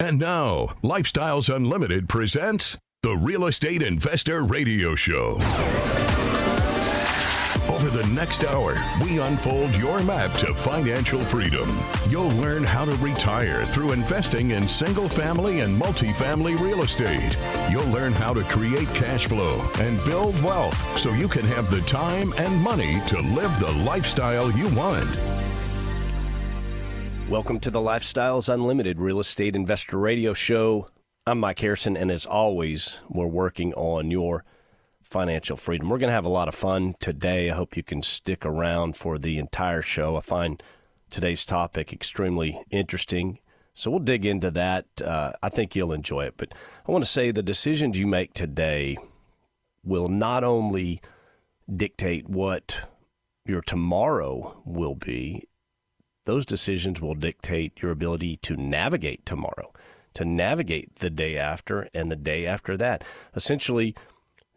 And now, Lifestyles Unlimited presents the Real Estate Investor Radio Show. Over the next hour, we unfold your map to financial freedom. You'll learn how to retire through investing in single-family and multifamily real estate. You'll learn how to create cash flow and build wealth so you can have the time and money to live the lifestyle you want. Welcome to the Lifestyles Unlimited Real Estate Investor Radio Show. I'm Mike Harrison, and as always, we're working on your financial freedom. We're going to have a lot of fun today. I hope you can stick around for the entire show. I find today's topic extremely interesting, so we'll dig into that. I think you'll enjoy it. But I want to say the decisions you make today will not only dictate what your tomorrow will be, those decisions will dictate your ability to navigate tomorrow, to navigate the day after and the day after that. Essentially,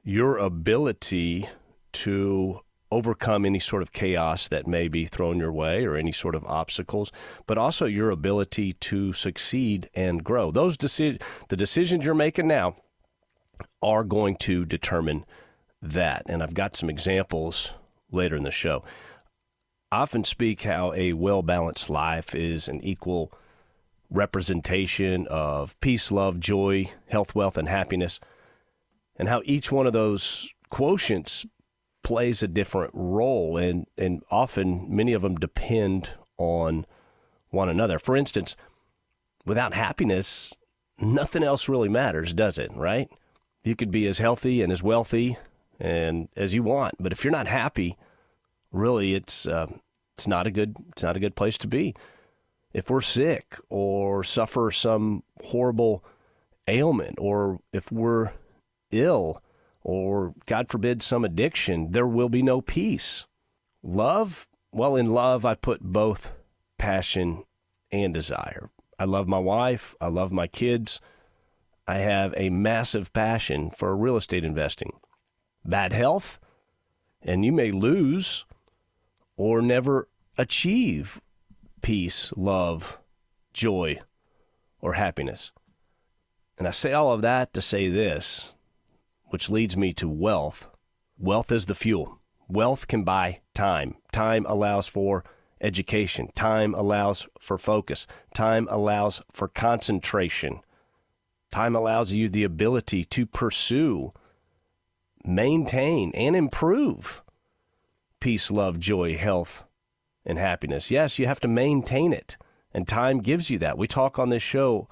your ability to overcome any sort of chaos that may be thrown your way or any sort of obstacles, but also your ability to succeed and grow. The decisions you're making now are going to determine that. And I've got some examples later in the show. I often speak how a well-balanced life is an equal representation of peace, love, joy, health, wealth, and happiness, and how each one of those quotients plays a different role, and often many of them depend on one another. For instance, without happiness, nothing else really matters, does it, right? You could be as healthy and as wealthy and as you want, but if you're not happy, really it's not a good place to be. If we're sick or suffer some horrible ailment, or if we're ill, or God forbid some addiction, there will be no peace. Love, well, in love, I put both passion and desire. I love my wife. I love my kids. I have a massive passion for real estate investing. Bad health, and you may lose or never achieve peace, love, joy, or happiness. And I say all of that to say this, which leads me to wealth. Wealth is the fuel. Wealth can buy time. Time allows for education. Time allows for focus. Time allows for concentration. Time allows you the ability to pursue, maintain, and improve peace, love, joy, health, and happiness. Yes, you have to maintain it, and time gives you that. We talk on this show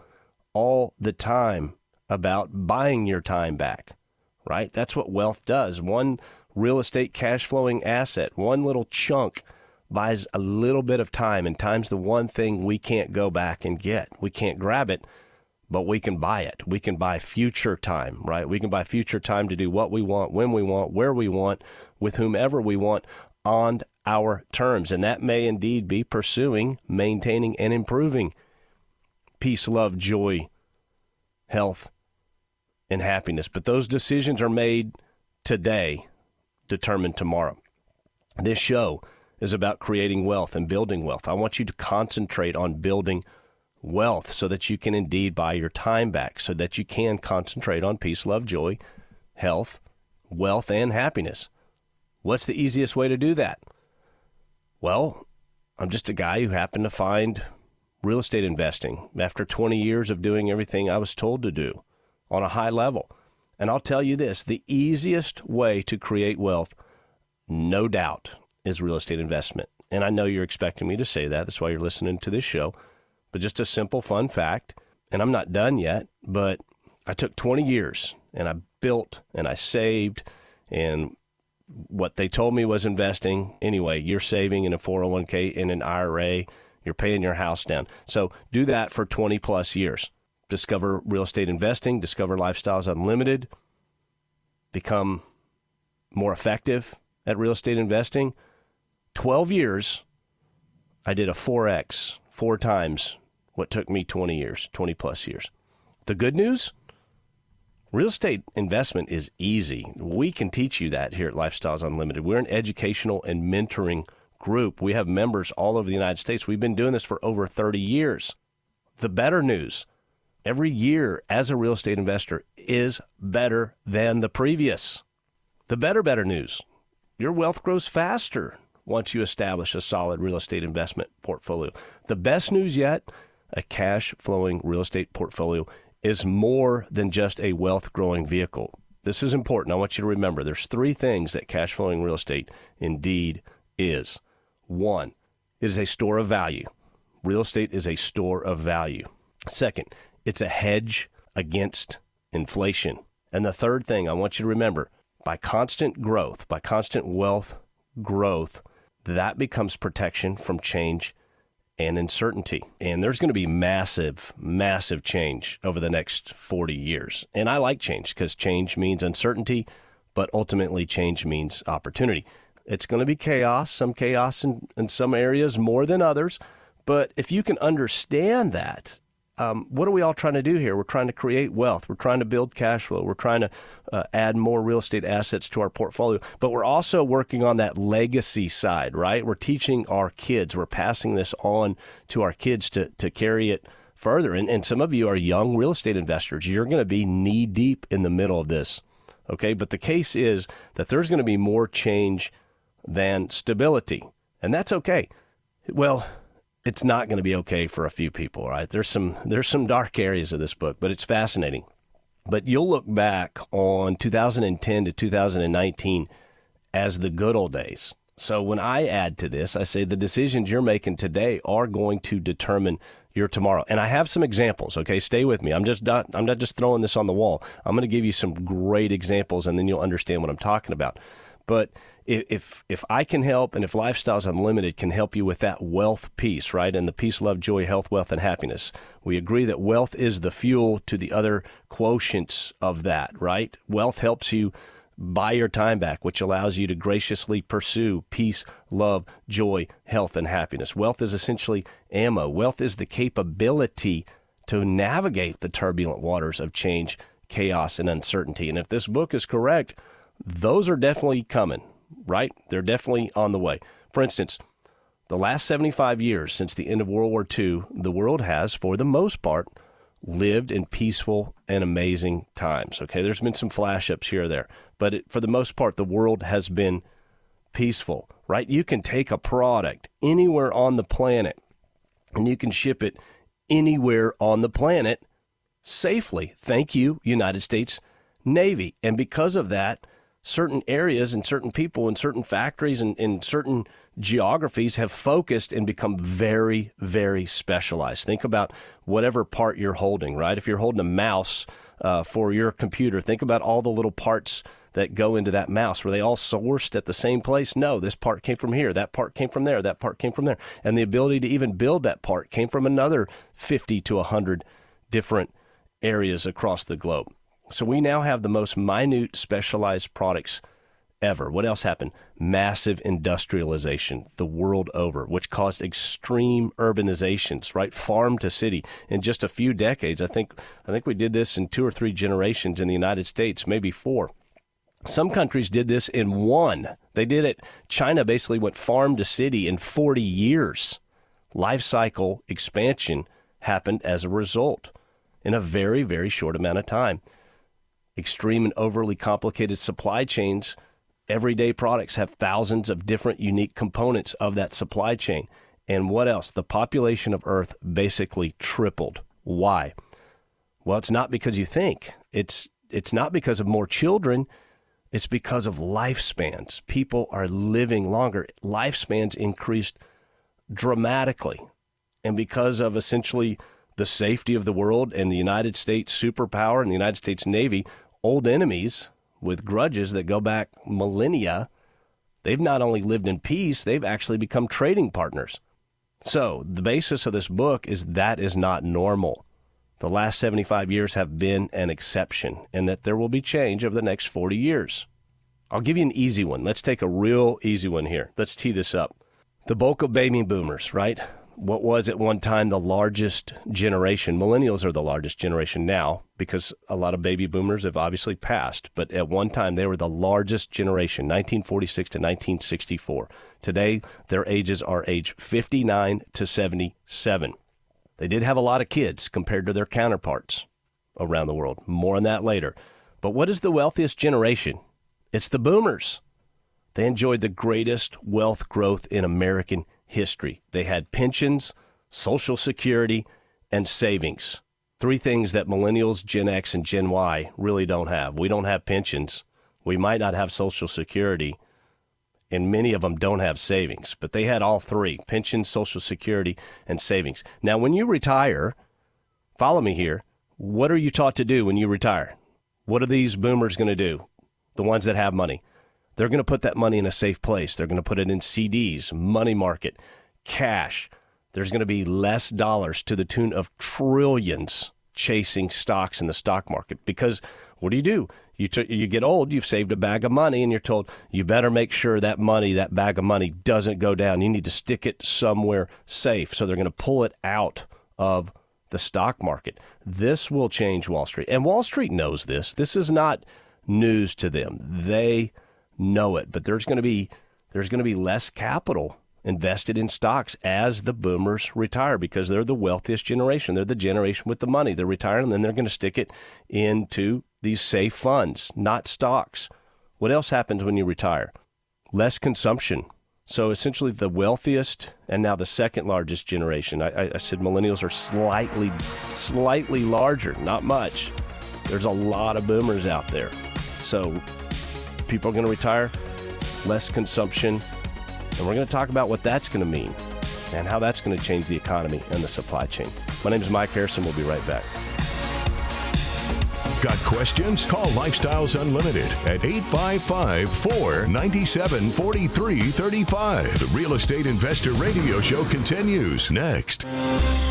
all the time about buying your time back, right? That's what wealth does. One real estate cash flowing asset, one little chunk buys a little bit of time, and time's the one thing we can't go back and get. We can't grab it, but we can buy it. We can buy future time, right? We can buy future time to do what we want, when we want, where we want, with whomever we want, on our terms. And that may indeed be pursuing, maintaining, and improving peace, love, joy, health, and happiness. But those decisions are made today, determined tomorrow. This show is about creating wealth and building wealth. I want you to concentrate on building wealth so that you can indeed buy your time back, so that you can concentrate on peace, love, joy, health, wealth, and happiness. What's the easiest way to do that? Well, I'm just a guy who happened to find real estate investing after 20 years of doing everything I was told to do on a high level. And I'll tell you this, the easiest way to create wealth, no doubt, is real estate investment. And I know you're expecting me to say that. That's why you're listening to this show. But just a simple fun fact, and I'm not done yet, but I took 20 years and I built and I saved, and what they told me was investing. Anyway, you're saving in a 401k, in an IRA, you're paying your house down. So do that for 20 plus years. Discover real estate investing, discover Lifestyles Unlimited, become more effective at real estate investing. 12 years, I did a 4X, 4 times what took me 20 years, 20 plus years. The good news, real estate investment is easy. We can teach you that here at Lifestyles Unlimited. We're an educational and mentoring group. We have members all over the United States. We've been doing this for over 30 years. The better news, every year as a real estate investor is better than the previous. The better news, your wealth grows faster once you establish a solid real estate investment portfolio. The best news yet, a cash flowing real estate portfolio is more than just a wealth growing vehicle. This is important. I want you to remember there's three things that cash flowing real estate indeed is. One, it is a store of value. Real estate is a store of value. Second, it's a hedge against inflation. And the third thing I want you to remember, by constant growth, by constant wealth growth, that becomes protection from change and uncertainty. And there's going to be massive change over the next 40 years. And I like change because change means uncertainty, but ultimately change means opportunity. It's going to be chaos, some chaos in some areas more than others. But if you can understand that, what are we all trying to do here? We're trying to create wealth. We're trying to build cash flow. We're trying to add more real estate assets to our portfolio. But we're also working on that legacy side, right? We're teaching our kids. We're passing this on to our kids to carry it further. And some of you are young real estate investors. You're going to be knee deep in the middle of this, okay? But the case is that there's going to be more change than stability, and that's okay. Well, it's not going to be okay for a few people, right? There's some dark areas of this book, but it's fascinating. But you'll look back on 2010 to 2019 as the good old days. So when I add to this, I say the decisions you're making today are going to determine your tomorrow. And I have some examples, okay? Stay with me. I'm not just throwing this on the wall. I'm going to give you some great examples, and then you'll understand what I'm talking about. But if I can help, and if Lifestyles Unlimited can help you with that wealth piece, right, and the peace, love, joy, health, wealth, and happiness, we agree that wealth is the fuel to the other quotients of that, right? Wealth helps you buy your time back, which allows you to graciously pursue peace, love, joy, health, and happiness. Wealth is essentially ammo. Wealth is the capability to navigate the turbulent waters of change, chaos, and uncertainty. And if this book is correct, those are definitely coming, right? They're definitely on the way. For instance, the last 75 years since the end of World War II, the world has, for the most part, lived in peaceful and amazing times. Okay, there's been some flash ups here or there, but for the most part, the world has been peaceful, right? You can take a product anywhere on the planet and you can ship it anywhere on the planet safely. Thank you, United States Navy. And because of that, certain areas and certain people and certain factories and in certain geographies have focused and become very, very specialized. Think about whatever part you're holding, right? If you're holding a mouse for your computer, think about all the little parts that go into that mouse. Were they all sourced at the same place? No, this part came from here, that part came from there, that part came from there. And the ability to even build that part came from another 50 to 100 different areas across the globe. So we now have the most minute specialized products ever. What else happened? Massive industrialization the world over, which caused extreme urbanizations, right? Farm to city. In just a few decades, I think we did this in 2 or 3 generations in the United States, maybe 4. Some countries did this in 1. They did it. China basically went farm to city in 40 years. Life cycle expansion happened as a result in a very, very short amount of time. Extreme and overly complicated supply chains. Everyday products have thousands of different unique components of that supply chain. And what else? The population of Earth basically tripled. Why? Well, it's not because you think. It's not because of more children. It's because of lifespans. People are living longer. Lifespans increased dramatically. And because of essentially the safety of the world and the United States superpower and the United States Navy, old enemies with grudges that go back millennia, they've not only lived in peace, they've actually become trading partners. So the basis of this book is that is not normal. The last 75 years have been an exception, and that there will be change over the next 40 years. I'll give you an easy one. Let's take a real easy one here. Let's tee this up. The bulk of baby boomers, right? What was at one time the largest generation? Millennials are the largest generation now because a lot of baby boomers have obviously passed. But at one time, they were the largest generation, 1946 to 1964. Today, their ages are age 59 to 77. They did have a lot of kids compared to their counterparts around the world. More on that later. But what is the wealthiest generation? It's the boomers. They enjoyed the greatest wealth growth in American history. They had pensions, Social Security, and savings. Three things that millennials, Gen X, and Gen Y really don't have. We don't have pensions. We might not have Social Security, and many of them don't have savings. But they had all three: pensions, Social Security, and savings. Now, when you retire, follow me here, what are you taught to do when you retire? What are these boomers going to do? The ones that have money. They're going to put that money in a safe place. They're going to put it in CDs, money market, cash. There's going to be less dollars to the tune of trillions chasing stocks in the stock market. Because what do? You get old, you've saved a bag of money, and you're told you better make sure that money, that bag of money, doesn't go down. You need to stick it somewhere safe. So they're going to pull it out of the stock market. This will change Wall Street. And Wall Street knows this. This is not news to them. They know it. But there's going to be less capital invested in stocks as the boomers retire, because they're the wealthiest generation. They're the generation with the money. They're retiring, and then they're going to stick it into these safe funds, not stocks. What else happens when you retire? Less consumption. So essentially the wealthiest and now the second largest generation. I said millennials are slightly larger, not much. There's a lot of boomers out there. So people are going to retire, less consumption, and we're going to talk about what that's going to mean and how that's going to change the economy and the supply chain. My name is Mike Harrison. We'll be right back. Got questions? Call Lifestyles Unlimited at 855-497-4335. The Real Estate Investor Radio Show continues next.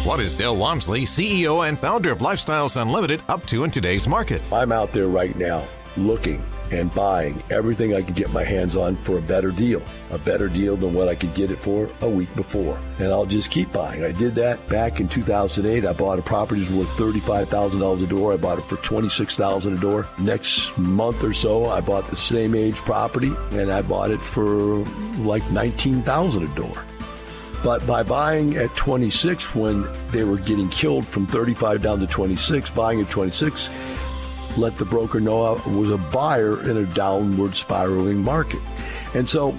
What is Dale Walmsley, CEO and founder of Lifestyles Unlimited, up to in today's market? I'm out there right now looking and buying everything I can get my hands on for a better deal than what I could get it for a week before. And I'll just keep buying. I did that back in 2008. I bought a property that was worth $35,000 a door. I bought it for $26,000 a door. Next month or so, I bought the same age property, and I bought it for like $19,000 a door. But by buying at 26 when they were getting killed from 35 down to 26, buying at 26, let the broker know I was a buyer in a downward spiraling market. And so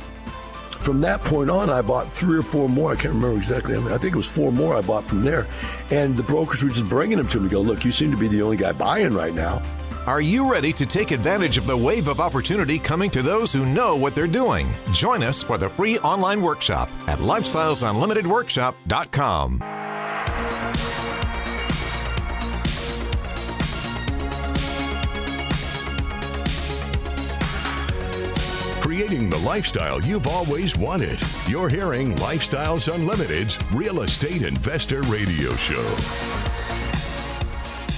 from that point on, I bought 3 or 4 more. I can't remember exactly. I think it was 4 more I bought from there. And the brokers were just bringing them to me, go, look, you seem to be the only guy buying right now. Are you ready to take advantage of the wave of opportunity coming to those who know what they're doing? Join us for the free online workshop at lifestylesunlimitedworkshop.com. Creating the lifestyle you've always wanted. You're hearing Lifestyles Unlimited's Real Estate Investor Radio Show.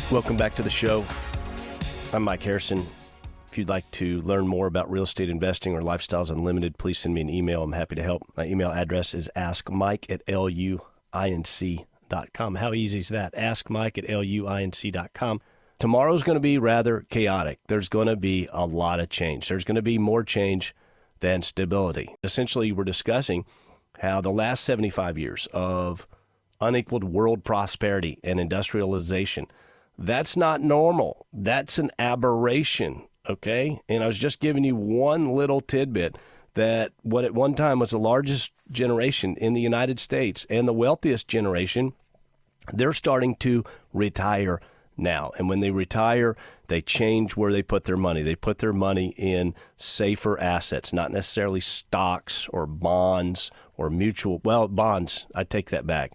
Welcome back to the show. I'm Mike Harrison. If you'd like to learn more about real estate investing or Lifestyles Unlimited, please send me an email. I'm happy to help. My email address is askmike@luinc.com. How easy is that? Askmike@luinc.com. Tomorrow's going to be rather chaotic. There's going to be a lot of change. There's going to be more change than stability. Essentially, we're discussing how the last 75 years of unequaled world prosperity and industrialization, that's not normal. That's an aberration, okay? And I was just giving you one little tidbit that what at one time was the largest generation in the United States and the wealthiest generation, they're starting to retire now. And when they retire, they change where they put their money. They put their money in safer assets, not necessarily stocks or bonds or bonds. I take that back.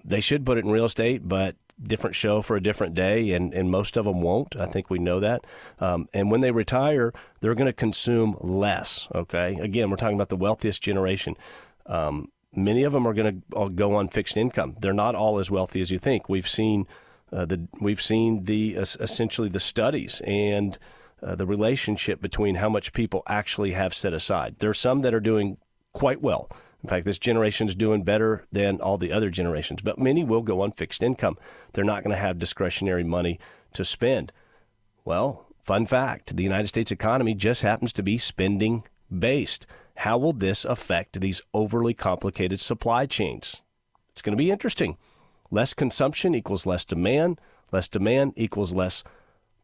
They should put it in real estate, but different show for a different day, and most of them won't. I think we know that. And when they retire, they're going to consume less, okay? Again, we're talking about the wealthiest generation. Many of them are going to go on fixed income. They're not all as wealthy as you think. We've seen essentially the studies and the relationship between how much people actually have set aside. There are some that are doing quite well. In fact, this generation is doing better than all the other generations, but many will go on fixed income. They're not going to have discretionary money to spend. Well, fun fact, the United States economy just happens to be spending based. How will this affect these overly complicated supply chains? It's going to be interesting. Less consumption equals less demand. Less demand equals less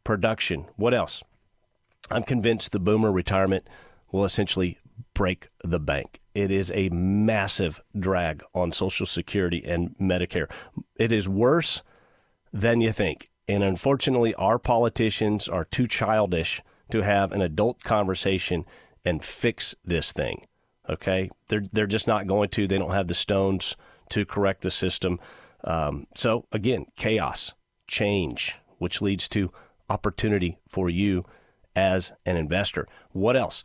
production. What else? I'm convinced the boomer retirement will essentially break the bank. It is a massive drag on Social Security and Medicare. It is worse than you think. And unfortunately, our politicians are too childish to have an adult conversation and fix this thing. Okay? They're just not going to. They don't have the stones to correct the system. So again, chaos, change, which leads to opportunity for you as an investor. What else?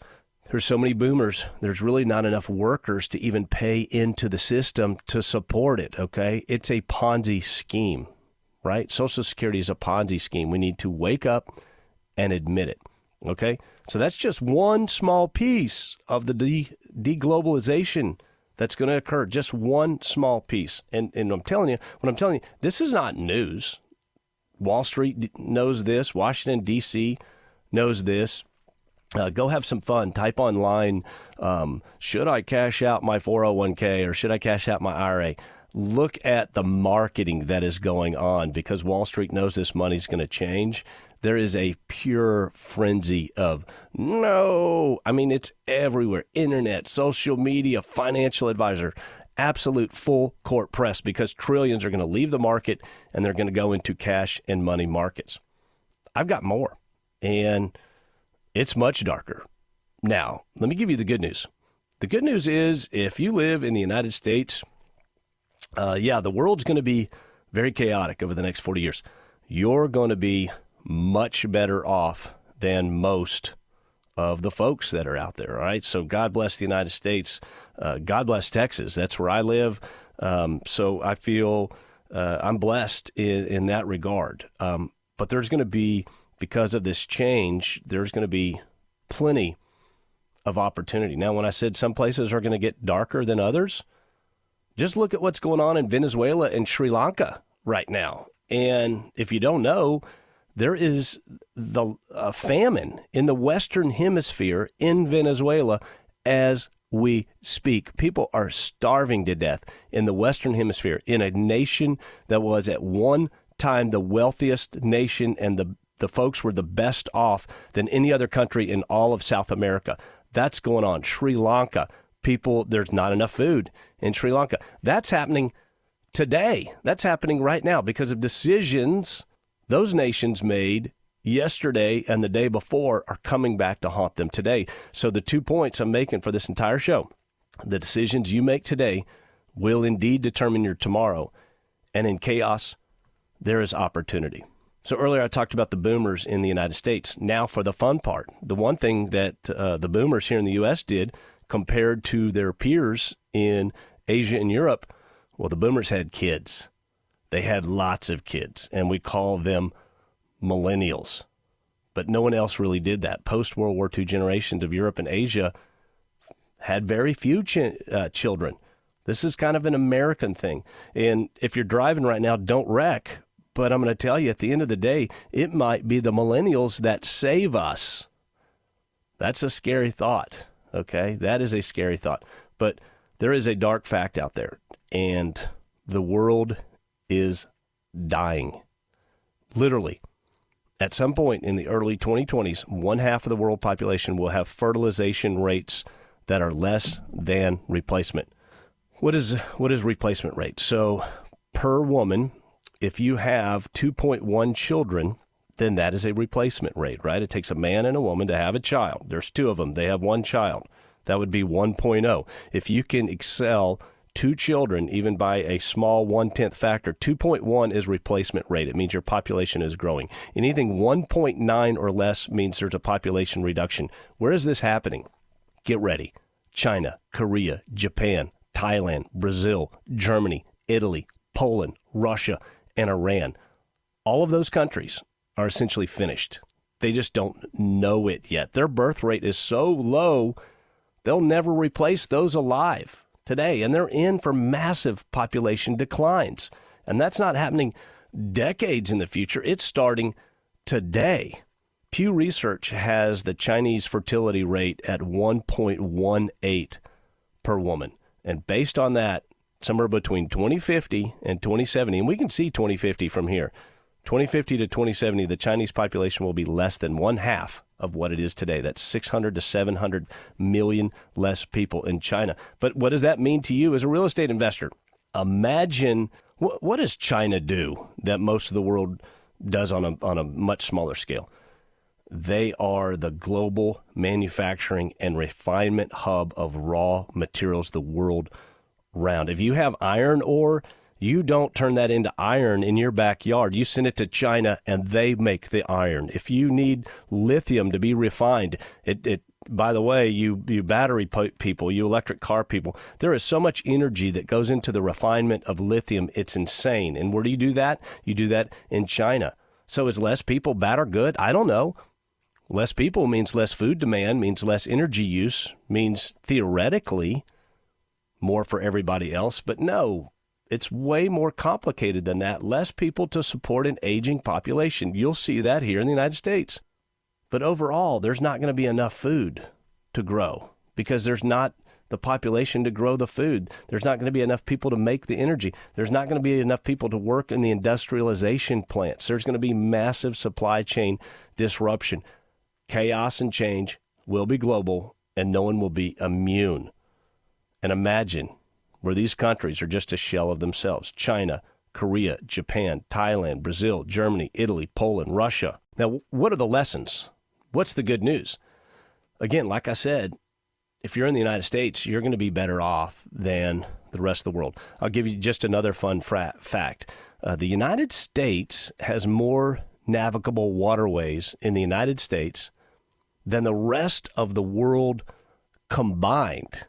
There's so many boomers. There's really not enough workers to even pay into the system to support it. Okay? It's a Ponzi scheme, right? Social Security is a Ponzi scheme. We need to wake up and admit it. Okay? So that's just one small piece of the deglobalization that's going to occur. Just one small piece. And I'm telling you, this is not news. Wall Street knows this. Washington, D.C. knows this. Go have some fun. Type online, should I cash out my 401k or should I cash out my IRA? Look at the marketing that is going on because Wall Street knows this money's going to change. There is a pure frenzy of no. I mean, it's everywhere. Internet, social media, financial advisor, absolute full court press because trillions are going to leave the market and they're going to go into cash and money markets. I've got more, and it's much darker. Now, let me give you the good news. The good news is if you live in the United States, the world's going to be very chaotic over the next 40 years. You're going to be much better off than most of the folks that are out there, all right? So God bless the United States. God bless Texas. That's where I live. So I feel I'm blessed in that regard. But there's going to be, because of this change, there's going to be plenty of opportunity. Now, when I said some places are going to get darker than others, just look at what's going on in Venezuela and Sri Lanka right now. And if you don't know, there is the famine in the Western Hemisphere in Venezuela as we speak. People are starving to death in the Western Hemisphere, in a nation that was at one time the wealthiest nation, and the folks were the best off than any other country in all of South America. That's going on. Sri Lanka, people, there's not enough food in Sri Lanka. That's happening today. That's happening right now because of decisions those nations made yesterday and the day before are coming back to haunt them today. So the 2 points I'm making for this entire show, the decisions you make today will indeed determine your tomorrow. And in chaos, there is opportunity. So earlier I talked about the boomers in the United States. Now for the fun part. The one thing that the boomers here in the U.S. did compared to their peers in Asia and Europe, well, the boomers had kids. They had lots of kids, and we call them millennials. But no one else really did that. Post-World War II generations of Europe and Asia had very few children. This is kind of an American thing. And if you're driving right now, don't wreck. But I'm going to tell you, at the end of the day, it might be the millennials that save us. That's a scary thought, okay? That is a scary thought. But there is a dark fact out there, and the world is dying. Literally. At some point in the early 2020s, 1/2 of the world population will have fertilization rates that are less than replacement. What is replacement rate? So per woman, if you have 2.1 children, then that is a replacement rate, right? It takes a man and a woman to have a child. There's two of them. They have one child. That would be 1.0. If you can excel 2 children, even by a small 1/10 factor, 2.1 is replacement rate. It means your population is growing. Anything 1.9 or less means there's a population reduction. Where is this happening? Get ready. China, Korea, Japan, Thailand, Brazil, Germany, Italy, Poland, Russia, and Iran. All of those countries are essentially finished. They just don't know it yet. Their birth rate is so low, they'll never replace those alive today, and they're in for massive population declines. And that's not happening decades in the future. It's starting today. Pew Research has the Chinese fertility rate at 1.18 per woman. And based on that, somewhere between 2050 and 2070, and we can see 2050 from here. 2050 to 2070, the Chinese population will be less than one half of what it is today. That's 600 to 700 million less people in China. But what does that mean to you as a real estate investor? Imagine, what does China do that most of the world does on a much smaller scale? They are the global manufacturing and refinement hub of raw materials the world round. If you have iron ore, you don't turn that into iron in your backyard. You send it to China and they make the iron. If you need lithium to be refined, by the way, you battery people, you electric car people, there is so much energy that goes into the refinement of lithium. It's insane. And where do you do that? You do that in China. So is less people bad or good? I don't know. Less people means less food demand, means less energy use, means theoretically more for everybody else. But no, it's way more complicated than that. Less people to support an aging population. You'll see that here in the United States. But overall, there's not going to be enough food to grow because there's not the population to grow the food. There's not going to be enough people to make the energy. There's not going to be enough people to work in the industrialization plants. There's going to be massive supply chain disruption. Chaos and change will be global, and no one will be immune. And imagine where these countries are just a shell of themselves. China, Korea, Japan, Thailand, Brazil, Germany, Italy, Poland, Russia. Now, what are the lessons? What's the good news? Again, like I said, if you're in the United States, you're going to be better off than the rest of the world. I'll give you just another fun fact. The United States has more navigable waterways in the United States than the rest of the world combined.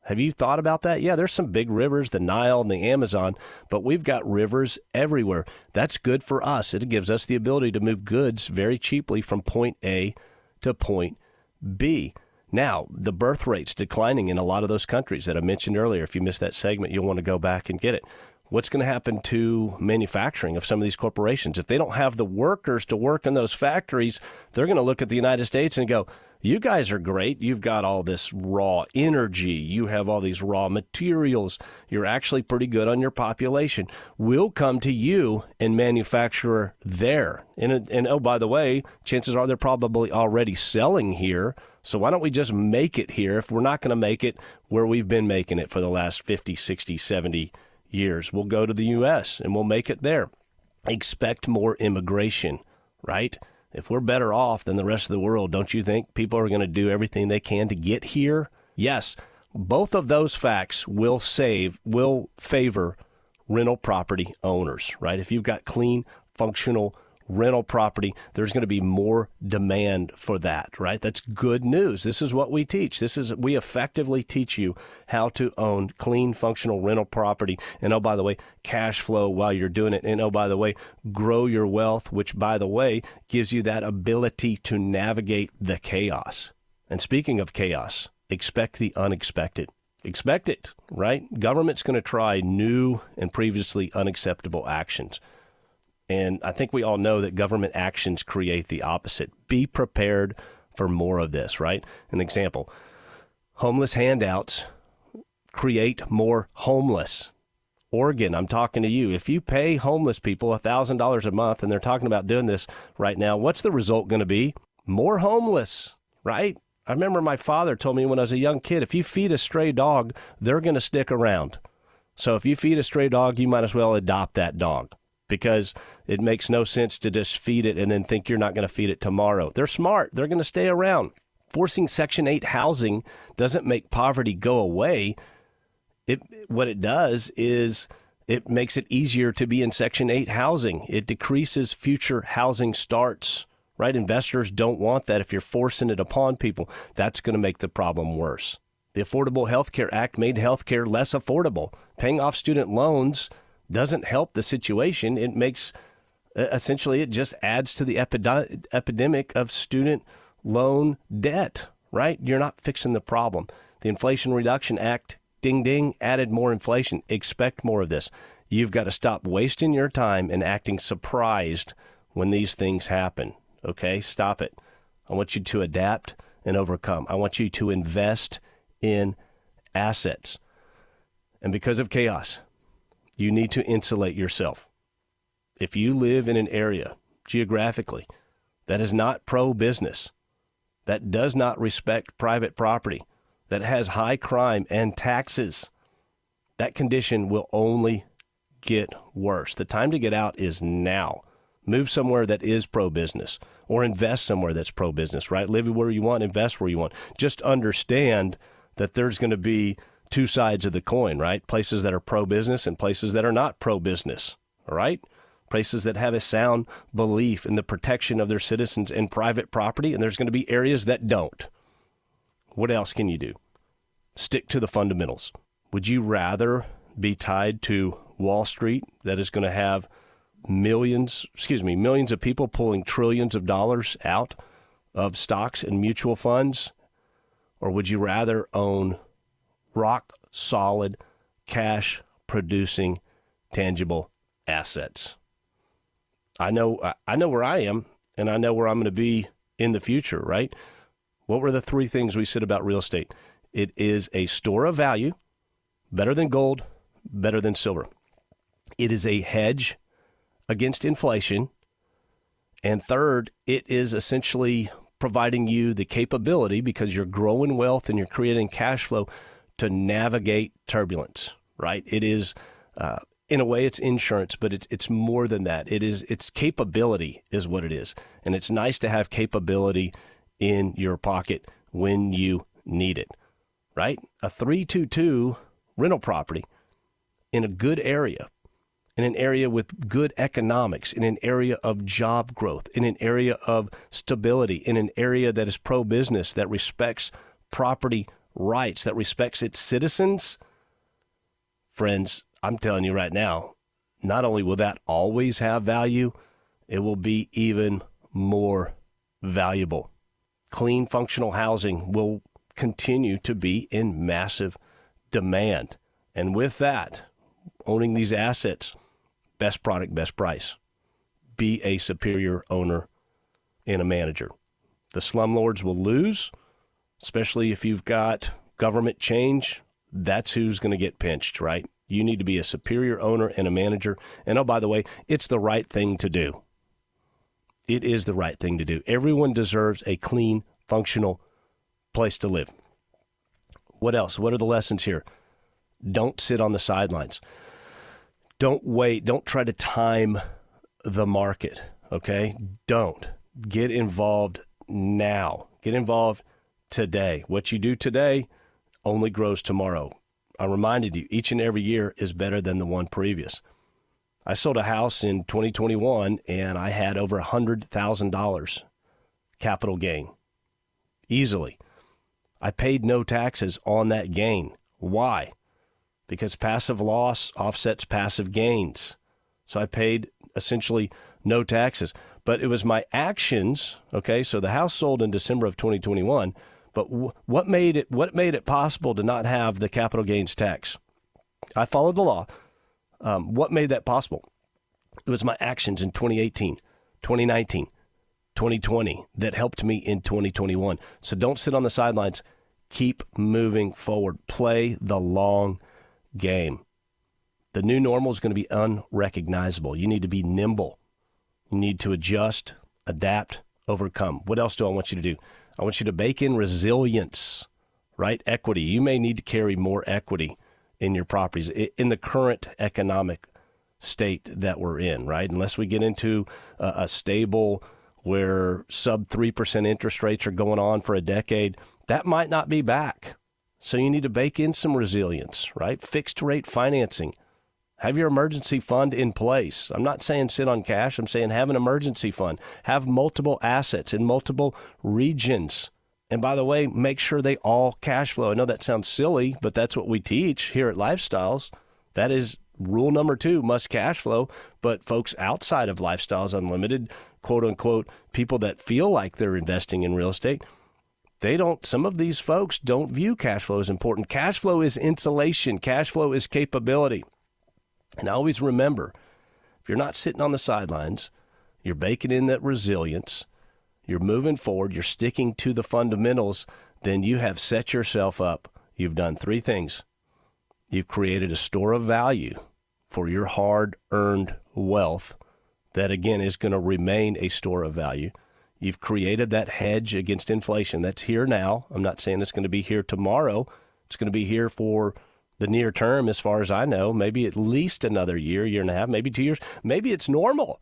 Have you thought about that? Yeah, there's some big rivers, the Nile and the Amazon, but we've got rivers everywhere. That's good for us. It gives us the ability to move goods very cheaply from point A to point B. Now, the birth rate's declining in a lot of those countries that I mentioned earlier. If you missed that segment, you'll want to go back and get it. What's going to happen to manufacturing of some of these corporations? If they don't have the workers to work in those factories, they're going to look at the United States and go, you guys are great. You've got all this raw energy. You have all these raw materials. You're actually pretty good on your population. We'll come to you and manufacture there. And oh, by the way, chances are they're probably already selling here. So why don't we just make it here if we're not going to make it where we've been making it for the last 50, 60, 70 years? We'll go to the U.S. and we'll make it there. Expect more immigration, right? If we're better off than the rest of the world, don't you think people are going to do everything they can to get here? Yes, both of those facts will favor rental property owners, right? If you've got clean, functional rental property, there's going to be more demand for that, right? That's good news. This is what we teach. We effectively teach you how to own clean, functional rental property. And oh, by the way, cash flow while you're doing it. And oh, by the way, grow your wealth, which, by the way, gives you that ability to navigate the chaos. And speaking of chaos, expect the unexpected. Expect it, right? Government's going to try new and previously unacceptable actions. And I think we all know that government actions create the opposite. Be prepared for more of this, right? An example, homeless handouts create more homeless. Oregon, I'm talking to you. If you pay homeless people $1,000 a month, and they're talking about doing this right now, what's the result going to be? More homeless, right? I remember my father told me when I was a young kid, if you feed a stray dog, they're going to stick around. So if you feed a stray dog, you might as well adopt that dog, because it makes no sense to just feed it and then think you're not going to feed it tomorrow. They're smart. They're going to stay around. Forcing Section 8 housing doesn't make poverty go away. What it does is it makes it easier to be in Section 8 housing. It decreases future housing starts, right? Investors don't want that. If you're forcing it upon people, that's going to make the problem worse. The Affordable Health Care Act made health care less affordable. Paying off student loans doesn't help the situation. It makes, essentially, it just adds to the epidemic of student loan debt, right? You're not fixing the problem. The Inflation Reduction Act, ding, ding, added more inflation. Expect more of this. You've got to stop wasting your time and acting surprised when these things happen, okay? Stop it. I want you to adapt and overcome. I want you to invest in assets. And because of chaos, you need to insulate yourself. If you live in an area geographically that is not pro-business, that does not respect private property, that has high crime and taxes, that condition will only get worse. The time to get out is now. Move somewhere that is pro-business, or invest somewhere that's pro-business, right? Live where you want, invest where you want. Just understand that there's going to be two sides of the coin, right? Places that are pro-business and places that are not pro-business, all right? Places that have a sound belief in the protection of their citizens and private property, and there's going to be areas that don't. What else can you do? Stick to the fundamentals. Would you rather be tied to Wall Street that is going to have millions of people pulling trillions of dollars out of stocks and mutual funds? Or would you rather own rock solid, cash producing, tangible assets? I know where I am, and I know where I'm going to be in the future, right? What were the three things we said about real estate? It is a store of value, better than gold, better than silver. It is a hedge against inflation. And third, it is essentially providing you the capability, because you're growing wealth and you're creating cash flow, to navigate turbulence, right? It is, in a way, it's insurance, but it's more than that. It's capability is what it is. And it's nice to have capability in your pocket when you need it, right? A 322 rental property in a good area, in an area with good economics, in an area of job growth, in an area of stability, in an area that is pro-business, that respects property rights, that respects its citizens. Friends, I'm telling you right now, not only will that always have value, it will be even more valuable. Clean, functional housing will continue to be in massive demand. And with that, owning these assets, best product, best price. Be a superior owner and a manager. The slumlords will lose, especially if you've got government change. That's who's going to get pinched, right? You need to be a superior owner and a manager. And oh, by the way, it's the right thing to do. It is the right thing to do. Everyone deserves a clean, functional place to live. What else? What are the lessons here? Don't sit on the sidelines. Don't wait. Don't try to time the market, okay? Don't. Get involved now. Get involved today. What you do today only grows tomorrow. I reminded you, each and every year is better than the one previous. I sold a house in 2021, and I had over $100,000 capital gain. Easily. I paid no taxes on that gain. Why? Because passive loss offsets passive gains. So I paid essentially no taxes. But it was my actions, okay? So the house sold in December of 2021, but what made it possible to not have the capital gains tax? I followed the law. What made that possible? It was my actions in 2018, 2019, 2020 that helped me in 2021. So don't sit on the sidelines. Keep moving forward. Play the long game. The new normal is going to be unrecognizable. You need to be nimble. You need to adjust, adapt, overcome. What else do I want you to do? I want you to bake in resilience, right? Equity. You may need to carry more equity in your properties in the current economic state that we're in, right? Unless we get into a stable where sub 3% interest rates are going on for a decade, that might not be back. So you need to bake in some resilience, right? Fixed rate financing. Have your emergency fund in place. I'm not saying sit on cash. I'm saying have an emergency fund. Have multiple assets in multiple regions. And by the way, make sure they all cash flow. I know that sounds silly, but that's what we teach here at Lifestyles. That is rule number 2, must cash flow. But folks outside of Lifestyles Unlimited, quote unquote, people that feel like they're investing in real estate, some of these folks don't view cash flow as important. Cash flow is insulation. Cash flow is capability. And always remember, if you're not sitting on the sidelines, you're baking in that resilience, you're moving forward, you're sticking to the fundamentals, then you have set yourself up. You've done 3 things. You've created a store of value for your hard-earned wealth that, again, is going to remain a store of value. You've created that hedge against inflation. That's here now. I'm not saying it's going to be here tomorrow. It's going to be here for the near term, as far as I know, maybe at least another year, year and a half, maybe 2 years. Maybe it's normal.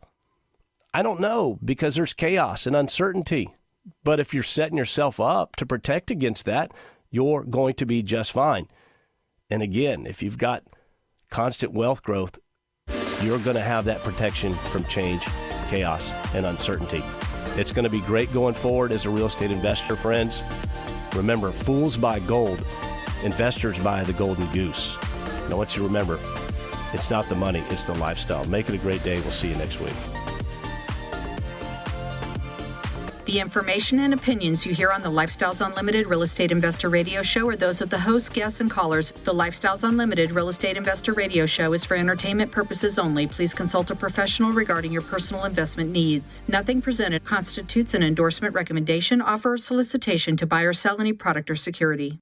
I don't know, because there's chaos and uncertainty. But if you're setting yourself up to protect against that, you're going to be just fine. And again, if you've got constant wealth growth, you're going to have that protection from change, chaos, and uncertainty. It's going to be great going forward as a real estate investor, friends. Remember, fools buy gold. Investors buy the golden goose. And I want you to remember, it's not the money, it's the lifestyle. Make it a great day. We'll see you next week. The information and opinions you hear on the Lifestyles Unlimited Real Estate Investor Radio Show are those of the hosts, guests, and callers. The Lifestyles Unlimited Real Estate Investor Radio Show is for entertainment purposes only. Please consult a professional regarding your personal investment needs. Nothing presented constitutes an endorsement, recommendation, offer, or solicitation to buy or sell any product or security.